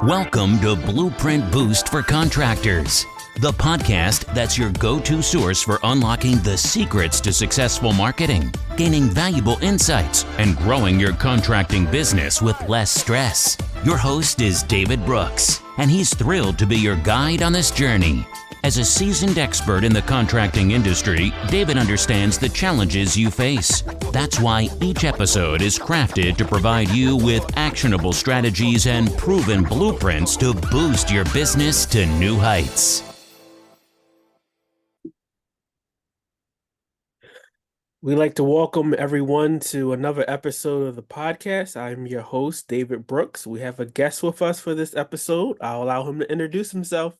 Welcome to Blueprint Boost for Contractors, the podcast that's your go-to source for unlocking the secrets to successful marketing, gaining valuable insights, and growing your contracting business with less stress. Your host is David Brooks, and he's thrilled to be your guide on this journey. As a seasoned expert in the contracting industry, David understands the challenges you face. That's why each episode is crafted to provide you with actionable strategies and proven blueprints to boost your business to new heights. We'd like to welcome everyone to another episode of the podcast. I'm your host, David Brooks. We have a guest with us for this episode. I'll allow him to introduce himself.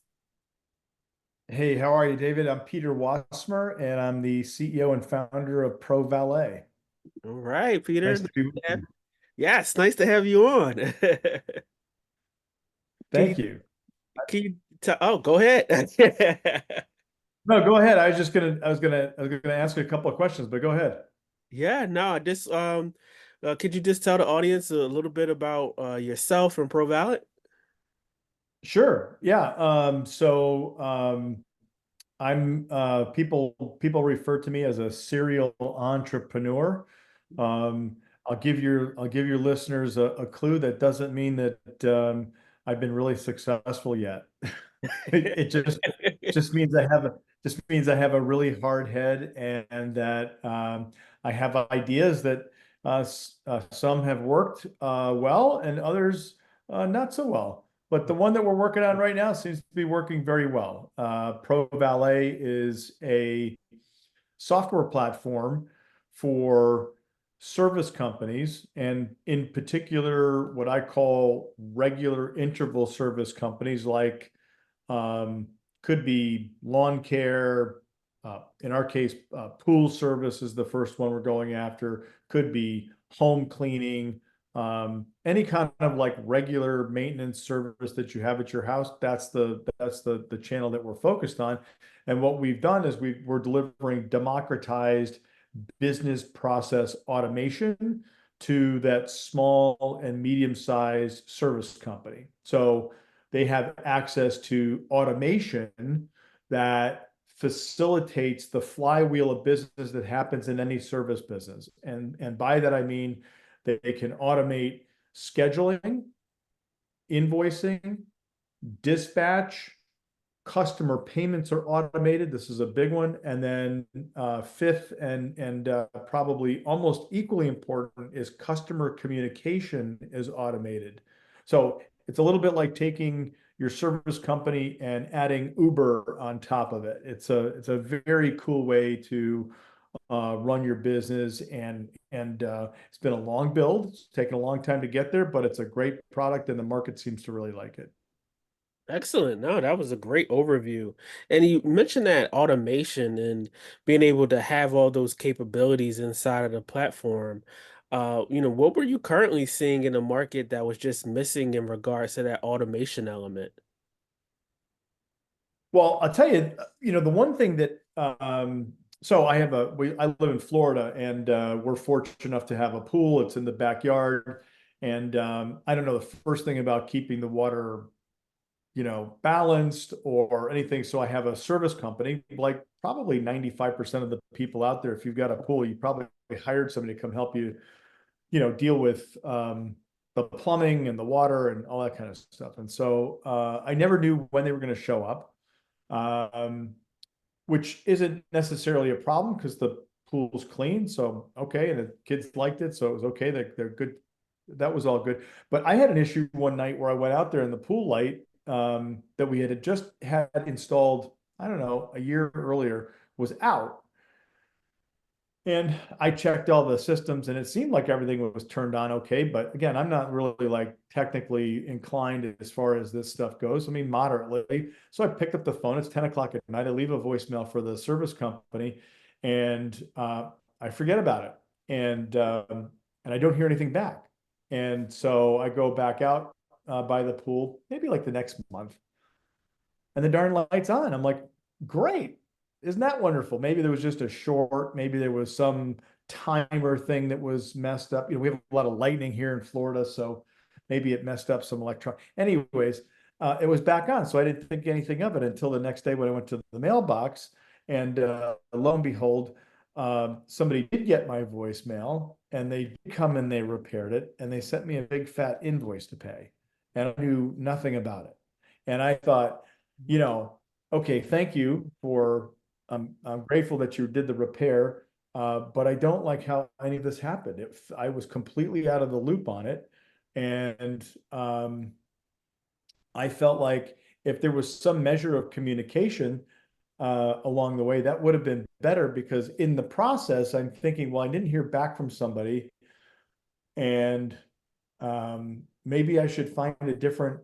Hey, how are you, David? I'm Peter Wasmer, and I'm the CEO and founder of ProValet. All right, Peter. Nice to be with you. Yes, nice to have you on. Thank you. Can you tell? Oh, go ahead. No, go ahead. I was gonna ask you a couple of questions, but go ahead. Yeah, no, could you just tell the audience a little bit about yourself and ProValet? Sure. Yeah. I'm people refer to me as a serial entrepreneur. I'll give your listeners a clue. That doesn't mean that I've been really successful yet. It just means I have a really hard head, and that I have ideas that some have worked well and others not so well. But the one that we're working on right now seems to be working very well. ProValet is a software platform for service companies, and in particular, what I call regular interval service companies, like could be lawn care. In our case, pool service is the first one we're going after. Could be home cleaning. Any kind of like regular maintenance service that you have at your house, that's the channel that we're focused on. And what we've done is we're delivering democratized business process automation to that small and medium-sized service company. So they have access to automation that facilitates the flywheel of business that happens in any service business. And by that, I mean they can automate scheduling, invoicing, dispatch, customer payments are automated. This is a big one. And then fifth and probably almost equally important is customer communication is automated. So it's a little bit like taking your service company and adding Uber on top of it. It's a very cool way to run your business, and it's been a long build. It's taken a long time to get there, but it's a great product, and the market seems to really like it. Excellent. No, that was a great overview. And you mentioned that automation and being able to have all those capabilities inside of the platform. What were you currently seeing in the market that was just missing in regards to that automation element? Well, I'll tell you, the one thing that so I live in Florida, and we're fortunate enough to have a pool. It's in the backyard, and I don't know the first thing about keeping the water balanced or anything. So I have a service company. Like probably 95% of the people out there, if you've got a pool, you probably hired somebody to come help you, deal with the plumbing and the water and all that kind of stuff. And so I never knew when they were going to show up, which isn't necessarily a problem because the pool's clean. So, okay. And the kids liked it. So it was okay. They're good. That was all good. But I had an issue one night where I went out there and the pool light that we had just had installed, I don't know, a year earlier, was out. And I checked all the systems, and it seemed like everything was turned on okay. But again, I'm not really like technically inclined as far as this stuff goes. I mean, moderately. So I picked up the phone. It's 10 o'clock at night. I leave a voicemail for the service company, and I forget about it. And I don't hear anything back. And so I go back out by the pool, maybe like the next month, and the darn light's on. I'm like, great. Isn't that wonderful? Maybe there was just maybe there was some timer thing that was messed up. We have a lot of lightning here in Florida. So maybe it messed up some electron. Anyways, it was back on. So I didn't think anything of it until the next day when I went to the mailbox. And lo and behold, somebody did get my voicemail, and they did come and they repaired it, and they sent me a big fat invoice to pay. And I knew nothing about it. And I thought, okay, thank you for, I'm grateful that you did the repair, but I don't like how any of this happened. I was completely out of the loop on it. And I felt like if there was some measure of communication along the way, that would have been better, because in the process, I'm thinking, well, I didn't hear back from somebody, and maybe I should find a different,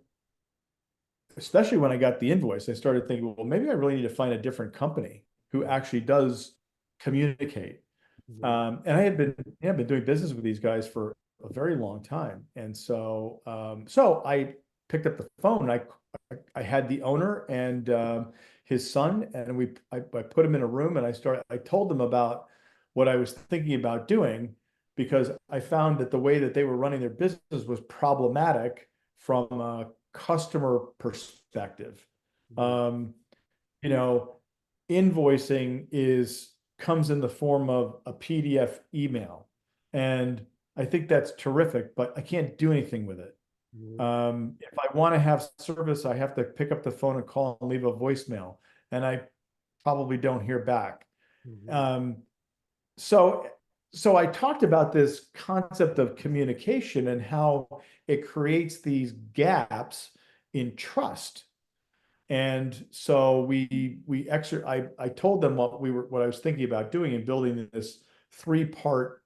especially when I got the invoice, I started thinking, well, maybe I really need to find a different company who actually does communicate. And I had been doing business with these guys for a very long time. And so I picked up the phone. I had the owner and his son, and I put him in a room, and I told them about what I was thinking about doing, because I found that the way that they were running their business was problematic from a customer perspective. Um, Invoicing comes in the form of a PDF email, and I think that's terrific, but I can't do anything with it. If I want to have service, I have to pick up the phone and call and leave a voicemail, and I probably don't hear back. So I talked about this concept of communication and how it creates these gaps in trust. And so I told them what I was thinking about doing and building this 3-part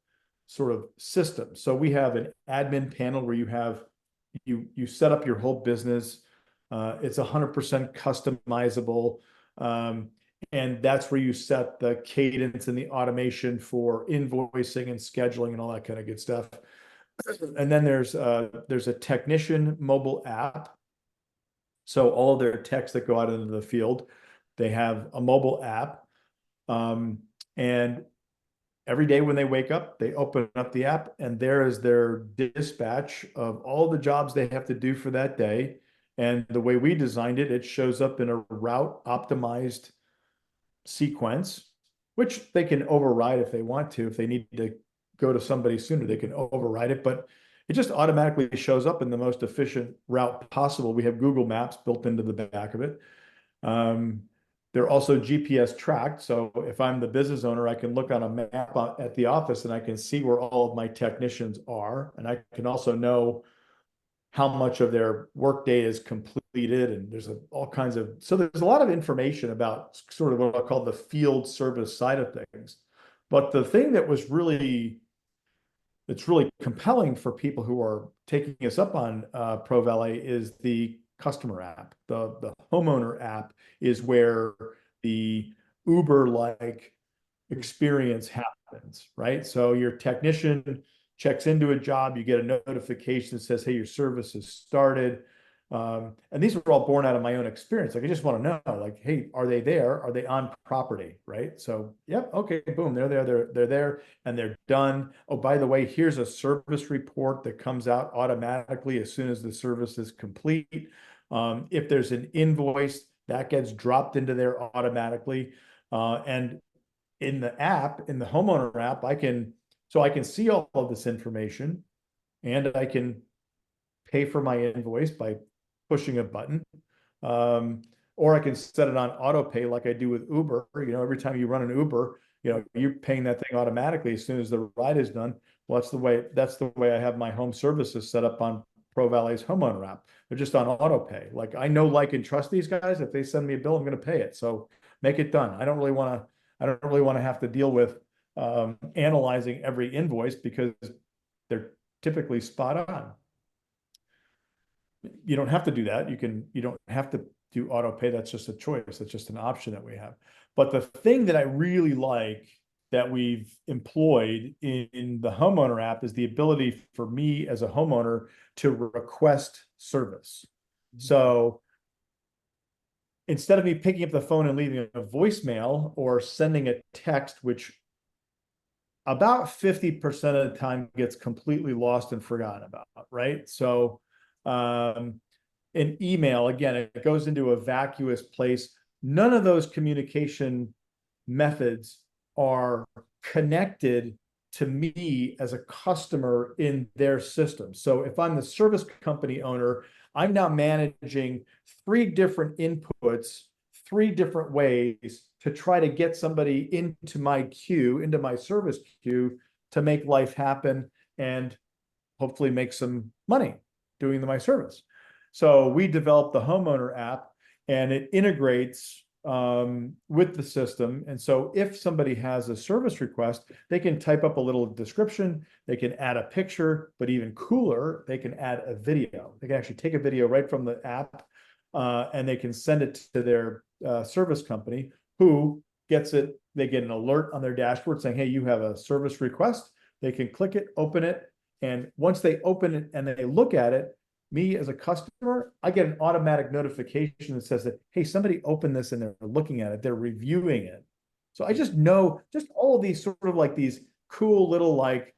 sort of system. So we have an admin panel where you set up your whole business. It's 100% customizable. And that's where you set the cadence and the automation for invoicing and scheduling and all that kind of good stuff. And then there's a technician mobile app. So all their techs that go out into the field, they have a mobile app. And every day when they wake up, they open up the app, and there is their dispatch of all the jobs they have to do for that day. And the way we designed it, it shows up in a route optimized sequence, which they can override if they want to. If they need to go to somebody sooner, they can override it. But it just automatically shows up in the most efficient route possible. We have Google Maps built into the back of it. They're also GPS tracked. So if I'm the business owner, I can look on a map at the office and I can see where all of my technicians are. And I can also know how much of their workday is completed. And there's so there's a lot of information about sort of what I call the field service side of things. But the thing that was it's really compelling for people who are taking us up on ProValet is the customer app. The homeowner app is where the Uber-like experience happens, right? So your technician checks into a job, you get a notification that says, hey, your service has started. And these are all born out of my own experience. Like, I just want to know, like, hey, are they there? Are they on property? Right. So, yep. Okay. Boom. They're there. They're there and they're done. Oh, by the way, here's a service report that comes out automatically as soon as the service is complete. If there's an invoice, that gets dropped into there automatically. And in the app, in the homeowner app, I can see all of this information, and I can pay for my invoice by pushing a button. Or I can set it on auto pay like I do with Uber. Every time you run an Uber, you're paying that thing automatically as soon as the ride is done. Well, that's the way I have my home services set up on ProValet's homeowner app. They're just on auto pay. Like, I know, like, and trust these guys. If they send me a bill, I'm going to pay it. So make it done. I don't really want to have to deal with analyzing every invoice, because they're typically spot on. You don't have to do that. You don't have to do auto pay. That's just a choice. That's just an option that we have. But the thing that I really like that we've employed in the homeowner app is the ability for me as a homeowner to request service. So instead of me picking up the phone and leaving a voicemail or sending a text, which about 50% of the time gets completely lost and forgotten about, right? So um, an email, again, it goes into a vacuous place. None of those communication methods are connected to me as a customer in their system. So if I'm the service company owner, I'm now managing 3 different inputs, 3 different ways to try to get somebody into my queue, into my service queue, to make life happen and hopefully make some money doing my service. So we developed the homeowner app, and it integrates with the system. And so if somebody has a service request, they can type up a little description, they can add a picture, but even cooler, they can add a video. They can actually take a video right from the app, and they can send it to their service company, who gets it. They get an alert on their dashboard saying, hey, you have a service request. They can click it, open it, and once they open it and they look at it, me as a customer, I get an automatic notification that says that, hey, somebody opened this and they're looking at it, they're reviewing it. So I just know just all of these sort of like these cool little like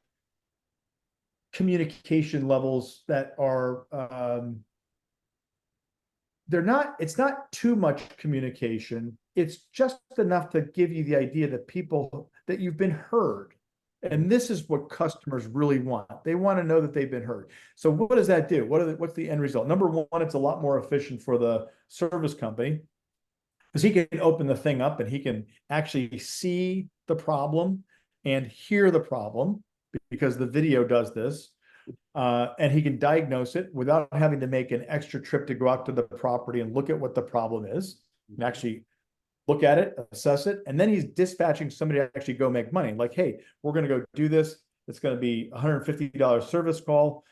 communication levels that are it's not too much communication. It's just enough to give you the idea that that you've been heard. And this is what customers really want. They want to know that they've been heard. So what does that do? What's the end result? Number one, it's a lot more efficient for the service company, because he can open the thing up and he can actually see the problem and hear the problem, because the video does this. And he can diagnose it without having to make an extra trip to go out to the property and look at what the problem is, and actually look at it, assess it, and then he's dispatching somebody to actually go make money. Like, hey, we're going to go do this. It's going to be $150 service call.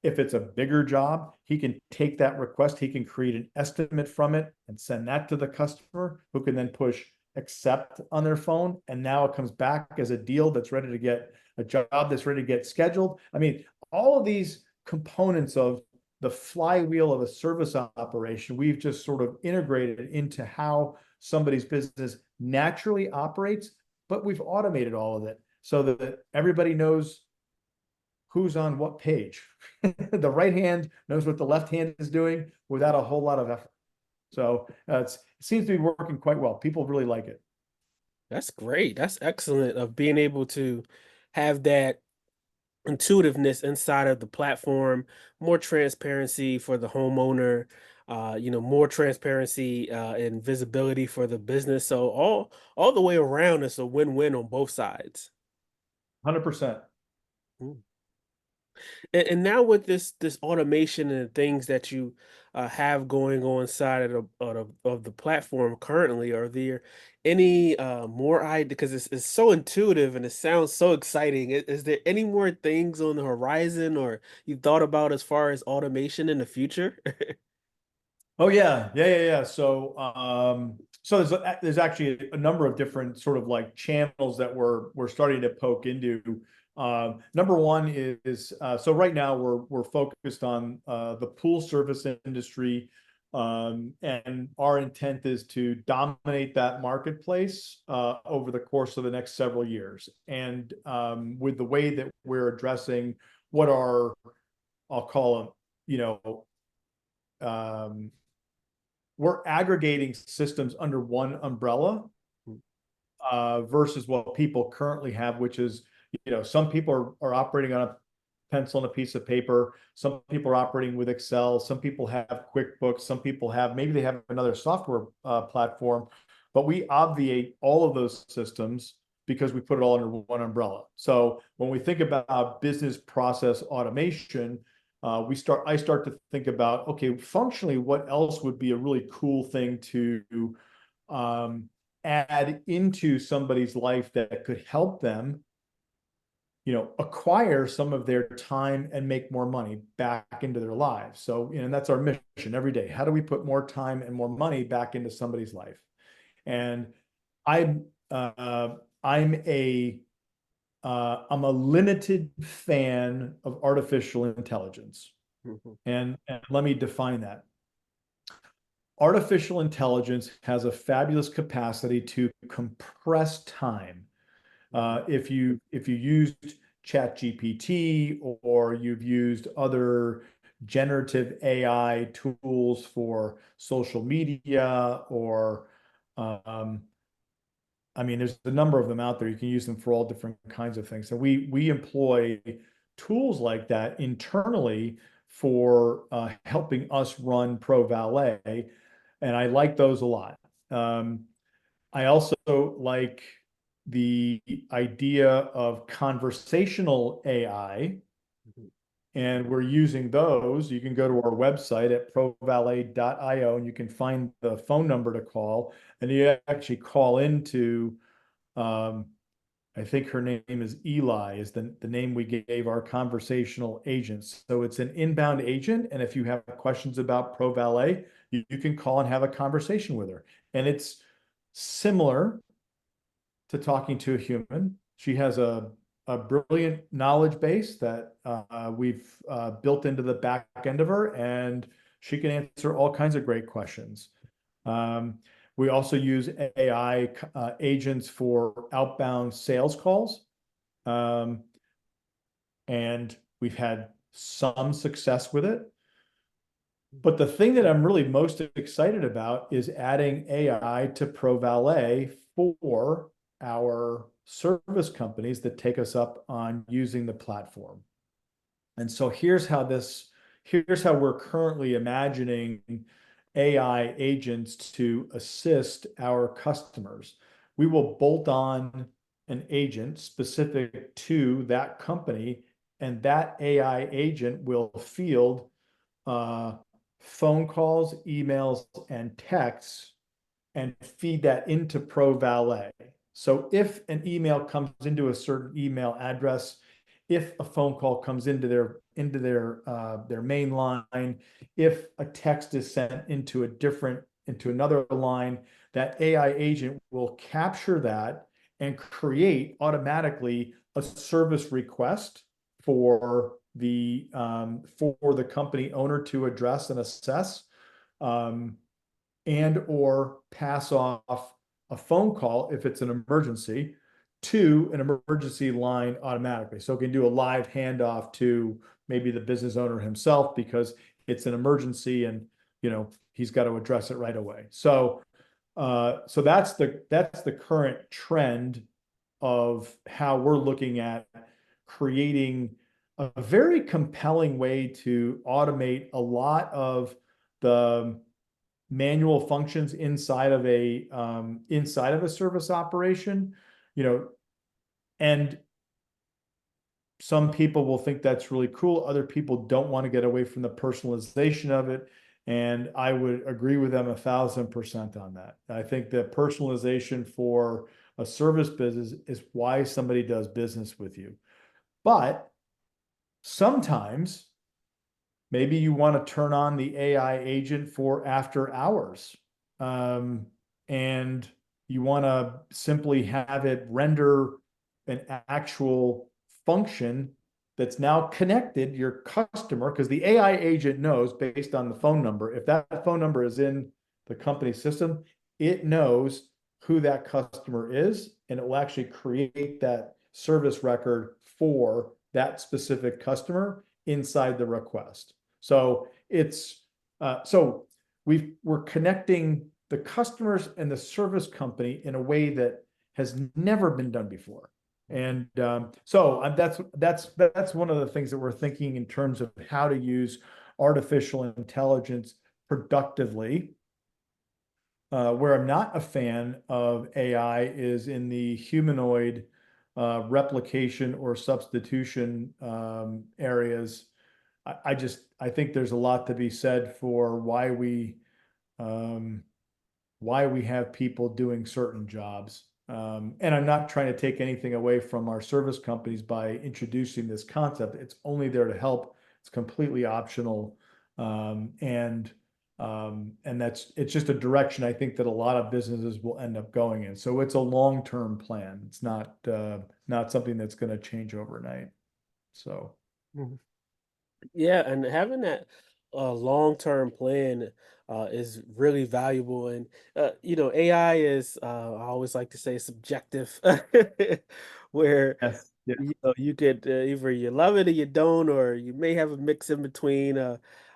If it's a bigger job, he can take that request. He can create an estimate from it and send that to the customer, who can then push accept on their phone. And now it comes back as a deal that's ready to get a job that's ready to get scheduled. I mean, all of these components of the flywheel of a service operation, we've just sort of integrated into how somebody's business naturally operates, but we've automated all of it so that everybody knows who's on what page. The right hand knows what the left hand is doing without a whole lot of effort. So it seems to be working quite well. People really like it. That's great. That's excellent of being able to have that intuitiveness inside of the platform, more transparency for the homeowner, more transparency and visibility for the business. So all the way around, it's a win-win on both sides. 100%. Mm. And now with this automation and things that you have going on inside of the platform currently, are there any more ideas? Because it's so intuitive and it sounds so exciting. Is there any more things on the horizon, or you thought about as far as automation in the future? Oh yeah. So there's actually a number of different sort of like channels that we're starting to poke into. Number one is so right now we're focused on the pool service industry, and our intent is to dominate that marketplace over the course of the next several years. And with the way that we're addressing what are, I'll call them, we're aggregating systems under one umbrella versus what people currently have, which is, some people are operating on a pencil and a piece of paper. Some people are operating with Excel. Some people have QuickBooks. Some people maybe they have another software platform, but we obviate all of those systems because we put it all under one umbrella. So when we think about business process automation, I start to think about, okay, functionally, what else would be a really cool thing to add into somebody's life that could help them, acquire some of their time and make more money back into their lives. So, and that's our mission every day. How do we put more time and more money back into somebody's life? And I'm a limited fan of artificial intelligence. Mhm. And let me define that. Artificial intelligence has a fabulous capacity to compress time. If you used ChatGPT or you've used other generative AI tools for social media, or um, I mean, there's a number of them out there. You can use them for all different kinds of things. So we employ tools like that internally for helping us run ProValet, and I like those a lot. I also like the idea of conversational AI, Mhm. and we're using those. You can go to our website at provalet.io and you can find the phone number to call, and you actually call into, um, I think her name is Eli, is the name we gave our conversational agents. So it's an inbound agent. And if you have questions about ProValet, you can call and have a conversation with her. And it's similar to talking to a human. She has a brilliant knowledge base that we've built into the back end of her, and she can answer all kinds of great questions. Um, we also use AI agents for outbound sales calls, um, and we've had some success with it. But the thing that I'm really most excited about is adding AI to ProValet for our service companies that take us up on using the platform. And so here's how we're currently imagining AI agents to assist our customers. We will bolt on an agent specific to that company, and that AI agent will field uh, phone calls, emails, and texts, and feed that into ProValet. So if an email comes into a certain email address, if a phone call comes into their main line, if a text is sent into another line, that AI agent will capture that and create automatically a service request for the company owner to address and assess, um, and or pass off a phone call if it's an emergency to an emergency line automatically. So it can do a live handoff to maybe the business owner himself because it's an emergency, and he's got to address it right away. So that's the current trend of how we're looking at creating a very compelling way to automate a lot of the manual functions inside of a service operation, you know, and some people will think that's really cool. Other people don't want to get away from the personalization of it. And I would agree with them 1,000% on that. I think that personalization for a service business is why somebody does business with you. But sometimes maybe you want to turn on the AI agent for after hours. Um, and you want to simply have it render an actual function that's now connected your customer, because the AI agent knows based on the phone number, if that phone number is in the company system, it knows who that customer is, and it will actually create that service record for that specific customer inside the request. So we're connecting the customers and the service company in a way that has never been done before. And that's one of the things that we're thinking in terms of how to use artificial intelligence productively. Where I'm not a fan of AI is in the humanoid replication or substitution areas. I think there's a lot to be said for um, why we have people doing certain jobs. And I'm not trying to take anything away from our service companies by introducing this concept. It's only there to help. It's completely optional. And it's just a direction I think that a lot of businesses will end up going in. So it's a long-term plan. It's not something that's going to change overnight. So. Mhm. Yeah, and having that long-term plan is really valuable. And AI is I always like to say subjective, where Yes. Yeah. You could either you love it or you don't, or you may have a mix in between.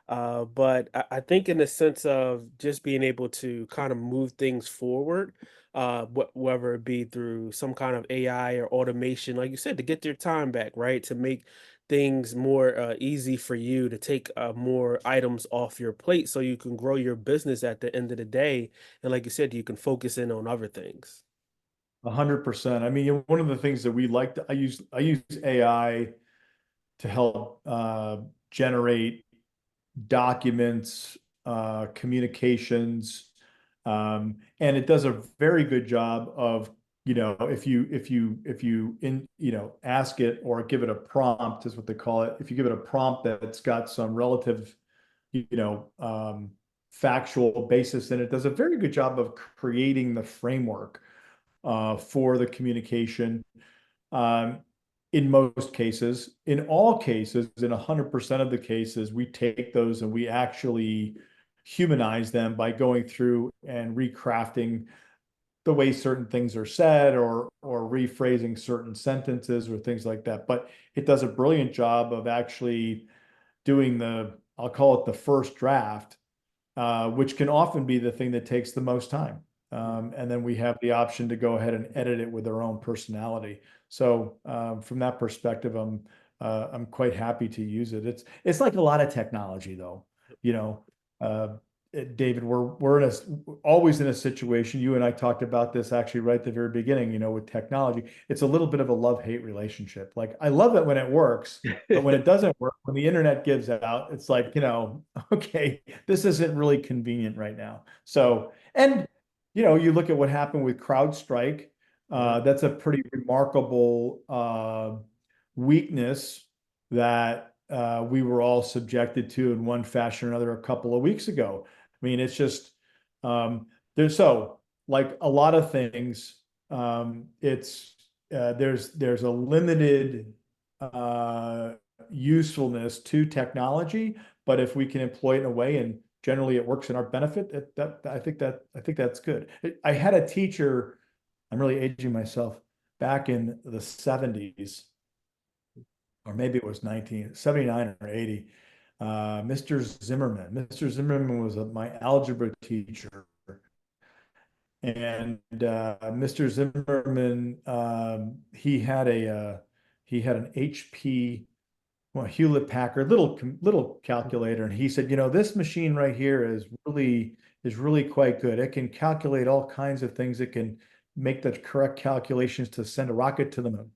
But I think in the sense of just being able to kind of move things forward, whether it be through some kind of AI or automation, like you said, to get your time back, right? To make things more easy for you to take more items off your plate so you can grow your business at the end of the day. And like you said, you can focus in on other things. 100%. I mean, one of the things that we like to, I use AI to help generate documents, communications, and it does a very good job of, if you ask it or give it a prompt, is what they call it. If you give it a prompt that's got some relative, you know, um, factual basis, and it does a very good job of creating the framework for the communication. Um, in most cases, in all cases, in 100% of the cases, we take those and we actually humanize them by going through and recrafting the way certain things are said, or rephrasing certain sentences or things like that. But it does a brilliant job of actually doing I'll call it the first draft, which can often be the thing that takes the most time. And then we have the option to go ahead and edit it with our own personality. So from that perspective, I'm quite happy to use it. It's like a lot of technology, though. You know, uh, David, we're always in a situation. You and I talked about this actually right at the very beginning. With technology, it's a little bit of a love-hate relationship. Like, I love it when it works, but when it doesn't work, when the internet gives out, it's like, okay, this isn't really convenient right now. So, and you look at what happened with CrowdStrike. Yeah. That's a pretty remarkable weakness that we were all subjected to in one fashion or another a couple of weeks ago. I mean, it's just there's so like a lot of things. It's there's a limited uh, usefulness to technology, but if we can employ it in a way and generally it works in our benefit, I think that's good. I had a teacher. I'm really aging myself. Back in the 70s, or maybe it was 1979 or 80. Mr. Zimmerman. Mr. Zimmerman was my algebra teacher. And Mr. Zimmerman, he had an HP, well, Hewlett Packard little calculator, and he said, this machine right here is really quite good. It can calculate all kinds of things. It can make the correct calculations to send a rocket to the moon.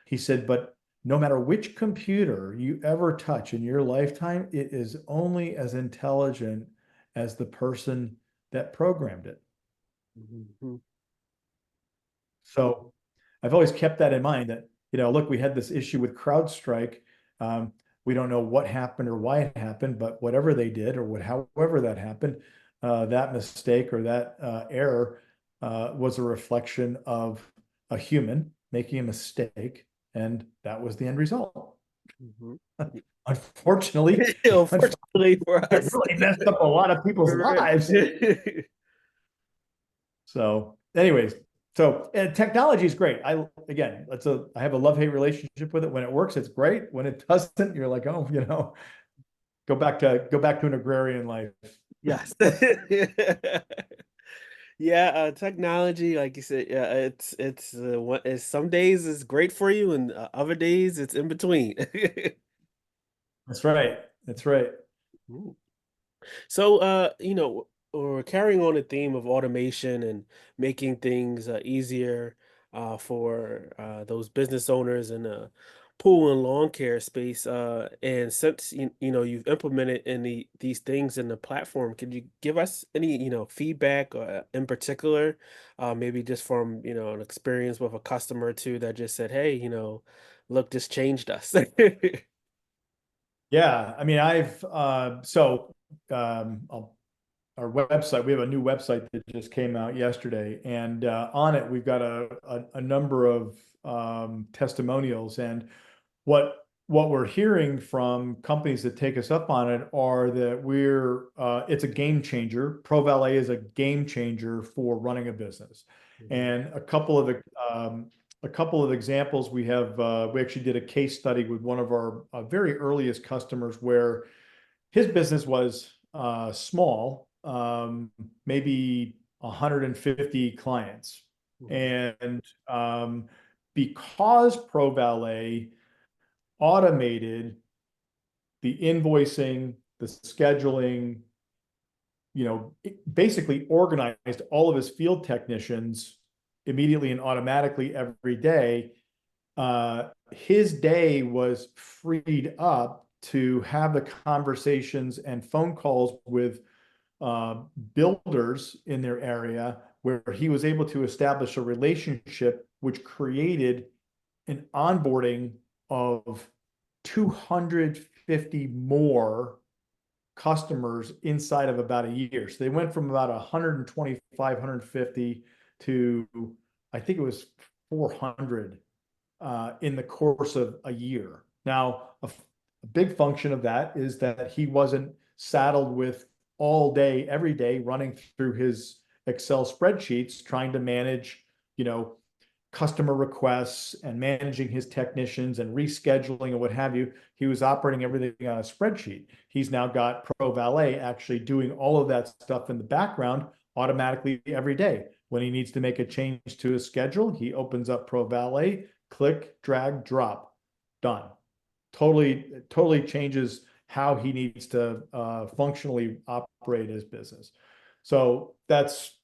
He said, but no matter which computer you ever touch in your lifetime, it is only as intelligent as the person that programmed it. Mhm. So I've always kept that in mind that, look, we had this issue with CrowdStrike. Um, we don't know what happened or why it happened, but whatever they did or however that happened, that mistake or that error was a reflection of a human making a mistake, and that was the end result. Mhm. Unfortunately, it Unfortunately for us. really messed up a lot of people's Right. lives. So, anyways, and technology is great. I have a love-hate relationship with it. When it works, it's great. When it doesn't, you're like, oh, go back to an agrarian life. Yes. Yeah, technology, like you said, yeah, it's some days it's great for you, and other days it's in between. That's right. That's right. Ooh. So, we're carrying on the theme of automation and making things easier for those business owners in the pool and lawn care space. And since you've implemented these things in the platform, could you give us any feedback in particular, maybe just from an experience with a customer or two that just said, "Hey, look, this changed us." Yeah. I mean, I'll our website. We have a new website that just came out yesterday, and on it we've got a number of testimonials. And what we're hearing from companies that take us up on it are that it's a game changer. ProValet is a game changer for running a business. Mhm. And a couple of a couple of examples. We actually did a case study with one of our very earliest customers where his business was small, maybe 150 clients. Mhm. And because ProValet automated the invoicing, the scheduling, basically organized all of his field technicians immediately and automatically every day. His day was freed up to have the conversations and phone calls with builders in their area, where he was able to establish a relationship which created an onboarding of 250 more customers inside of about a year. So they went from about 125, 150 to, I think it was 400 in the course of a year. Now, a big function of that is that he wasn't saddled with all day, every day, running through his Excel spreadsheets, trying to manage, customer requests and managing his technicians and rescheduling and what have you. He was operating everything on a spreadsheet. He's now got ProValet actually doing all of that stuff in the background automatically every day. When he needs to make a change to his schedule, he opens up ProValet, click, drag, drop, done. Totally changes how he needs to functionally operate his business. So that's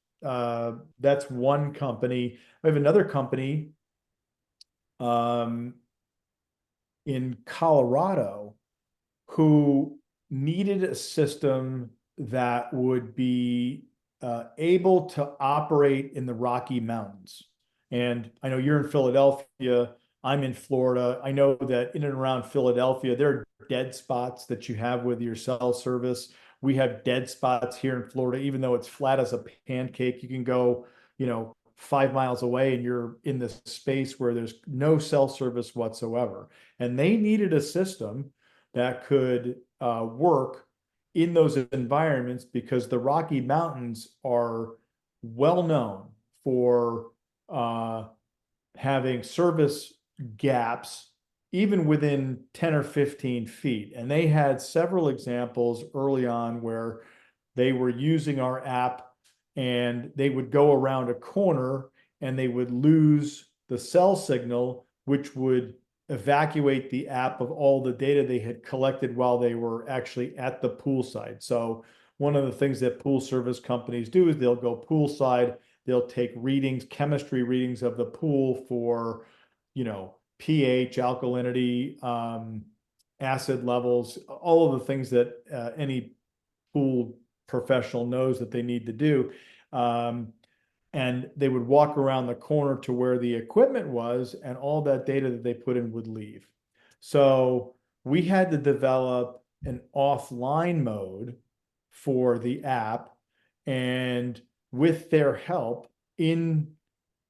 one company. We have another company in Colorado who needed a system that would be able to operate in the Rocky Mountains. And I know you're in Philadelphia, I'm in Florida. I know that in and around Philadelphia, there are dead spots that you have with your cell service. We have dead spots here in Florida, even though it's flat as a pancake. You can go, 5 miles away and you're in this space where there's no cell service whatsoever. And they needed a system that could work in those environments because the Rocky Mountains are well known for having service gaps even within 10 or 15 feet. And they had several examples early on where they were using our app and they would go around a corner and they would lose the cell signal, which would evacuate the app of all the data they had collected while they were actually at the poolside. So one of the things that pool service companies do is they'll go poolside, they'll take readings, chemistry readings of the pool for, pH, alkalinity, acid levels, all of the things that any pool professional knows that they need to do. And they would walk around the corner to where the equipment was, and all that data that they put in would leave. So we had to develop an offline mode for the app. And with their help, in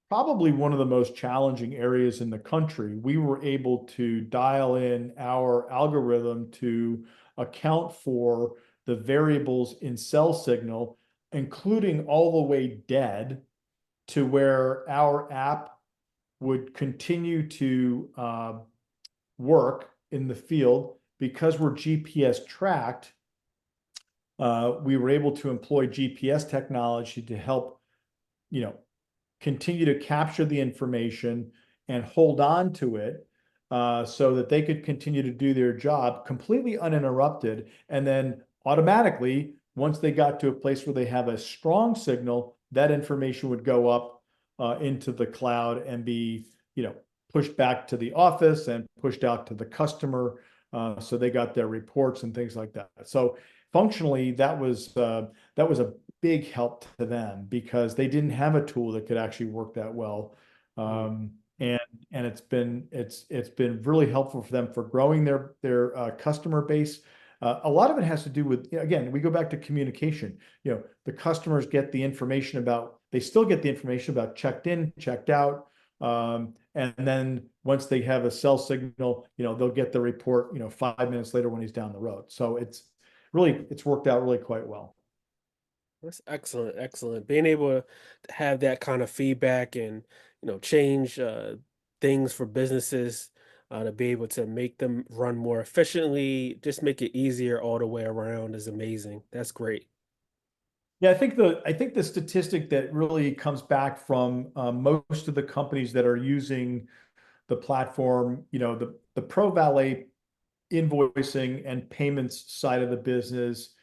probably one of the most challenging areas in the country, we were able to dial in our algorithm to account for the variables in cell signal, including all the way dead, to where our app would continue to work in the field. Because we're GPS tracked, we were able to employ GPS technology to help, continue to capture the information and hold on to it so that they could continue to do their job completely uninterrupted. And then automatically, once they got to a place where they have a strong signal, that information would go up into the cloud and be, pushed back to the office and pushed out to the customer. So they got their reports and things like that. So functionally, that was a big help to them because they didn't have a tool that could actually work that well. And it's been really helpful for them for growing their customer base. A lot of it has to do with, again, we go back to communication. The customers get the information about, they still get the information about checked in, checked out. And then once they have a cell signal, they'll get the report, 5 minutes later when he's down the road. So it's worked out really quite well. That's excellent, excellent. Being able to have that kind of feedback and change things for businesses to be able to make them run more efficiently, just make it easier all the way around is amazing. That's great. Yeah, I think the statistic that really comes back from most of the companies that are using the platform, the ProValet invoicing and payments side of the business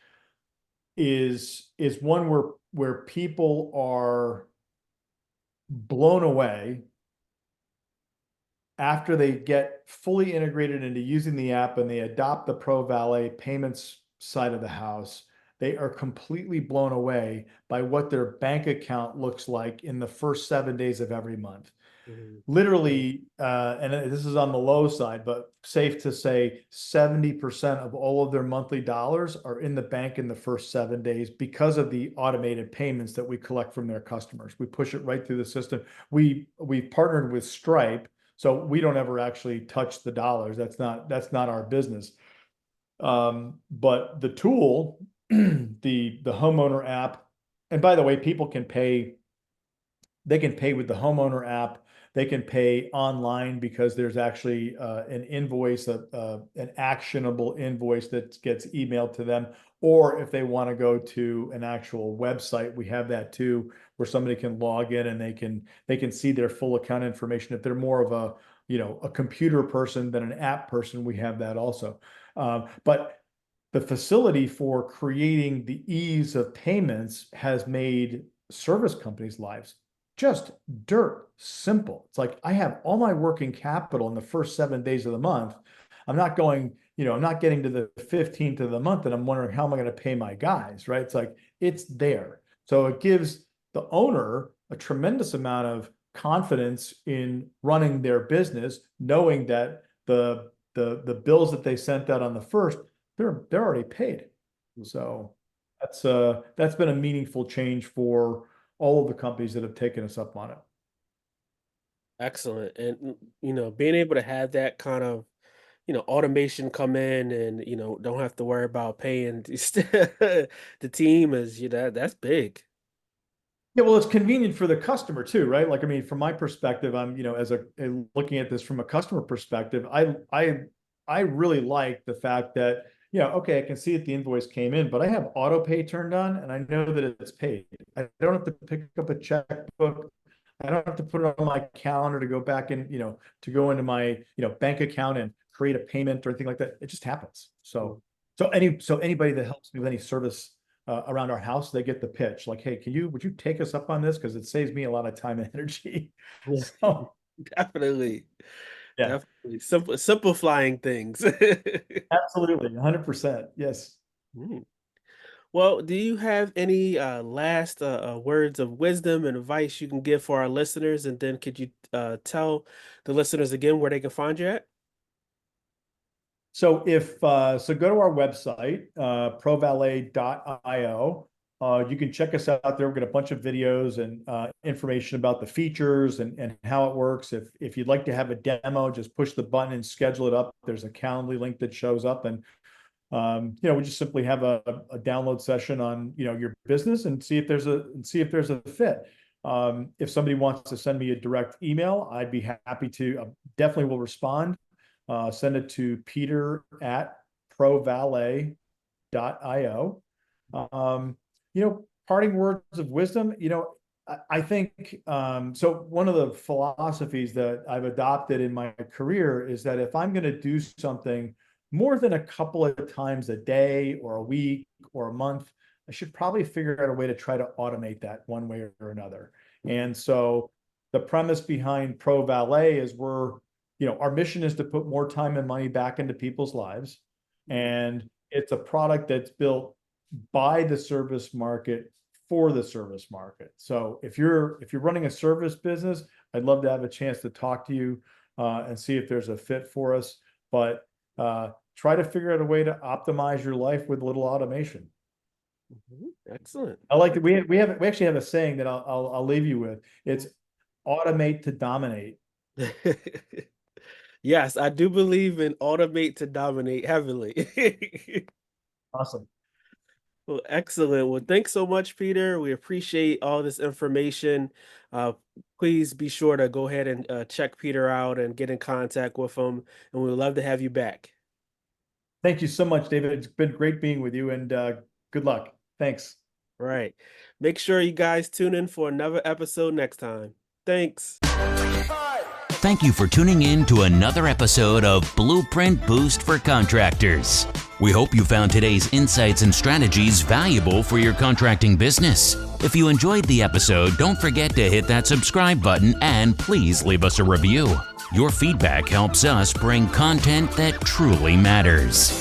is one where people are blown away after they get fully integrated into using the app and they adopt the ProValet payments side of the house. They are completely blown away by what their bank account looks like in the first 7 days of every month. Mhm. Literally, and this is on the low side, but safe to say 70% of all of their monthly dollars are in the bank in the first 7 days because of the automated payments that we collect from their customers. We push it right through the system. We've partnered with Stripe, so we don't ever actually touch the dollars. That's not our business. But the tool, the homeowner app, and by the way, people can pay. They can pay with the homeowner app. They can pay online because there's actually an invoice, an actionable invoice that gets emailed to them. Or if they want to go to an actual website, we have that too, where somebody can log in and they can see their full account information. If they're more of a computer person than an app person, we have that also. But the facility for creating the ease of payments has made service companies' lives just dirt simple. It's like I have all my working capital in the first 7 days of the month. I'm not getting to the 15th of the month and I'm wondering how am I going to pay my guys, right? It's like it's there. So it gives the owner a tremendous amount of confidence in running their business, knowing that the bills that they sent out on the first, they're already paid. So that's been a meaningful change for all of the companies that have taken us up on it. Excellent. And being able to have that kind of, automation come in and, don't have to worry about paying the team is, that's big. Yeah, well, it's convenient for the customer too, right? Like, I mean, from my perspective, I'm, looking at this from a customer perspective, I really like the fact that, okay, I can see that the invoice came in, but I have auto pay turned on and I know that it's paid. I don't have to pick up a checkbook. I don't have to put it on my calendar to go back and, to go into my, bank account and create a payment or anything like that. It just happens. Mm. So anybody that helps me with any service around our house, they get the pitch like, hey, would you take us up on this? Because it saves me a lot of time and energy. So Definitely. yeah, Definitely. Simplifying things. absolutely. 100%. Yes. Mm. Well, do you have any last words of wisdom and advice you can give for our listeners? And then could you tell the listeners again where they can find you at? So go to our website, provalet.io. You can check us out there. We've got a bunch of videos and information about the features and how it works. If you'd like to have a demo, just push the button and schedule it up. There's a Calendly link that shows up, and we just simply have a download session on your business and see if there's a fit. If somebody wants to send me a direct email, I'd be happy to. Definitely will respond. Send it to peter@provalet.io. Parting words of wisdom, I think so. One of the philosophies that I've adopted in my career is that if I'm going to do something more than a couple of times a day or a week or a month, I should probably figure out a way to try to automate that one way or another. And so the premise behind ProValet is our mission is to put more time and money back into people's lives. And it's a product that's built by the service market for the service market. So if you're running a service business, I'd love to have a chance to talk to you and see if there's a fit for us. But try to figure out a way to optimize your life with a little automation. Excellent. I like that we actually have a saying that I'll leave you with. It's automate to dominate. Yes, I do believe in automate to dominate heavily. Awesome. Well, excellent. Well, thanks so much, Peter. We appreciate all this information. Uh, Please be sure to go ahead and check Peter out and get in contact with him. And we would love to have you back. Thank you so much, David. It's been great being with you, and good luck. Thanks. Right. Make sure you guys tune in for another episode next time. Thanks. Thank you for tuning in to another episode of Blueprint Boost for Contractors. We hope you found today's insights and strategies valuable for your contracting business. If you enjoyed the episode, don't forget to hit that subscribe button and please leave us a review. Your feedback helps us bring content that truly matters.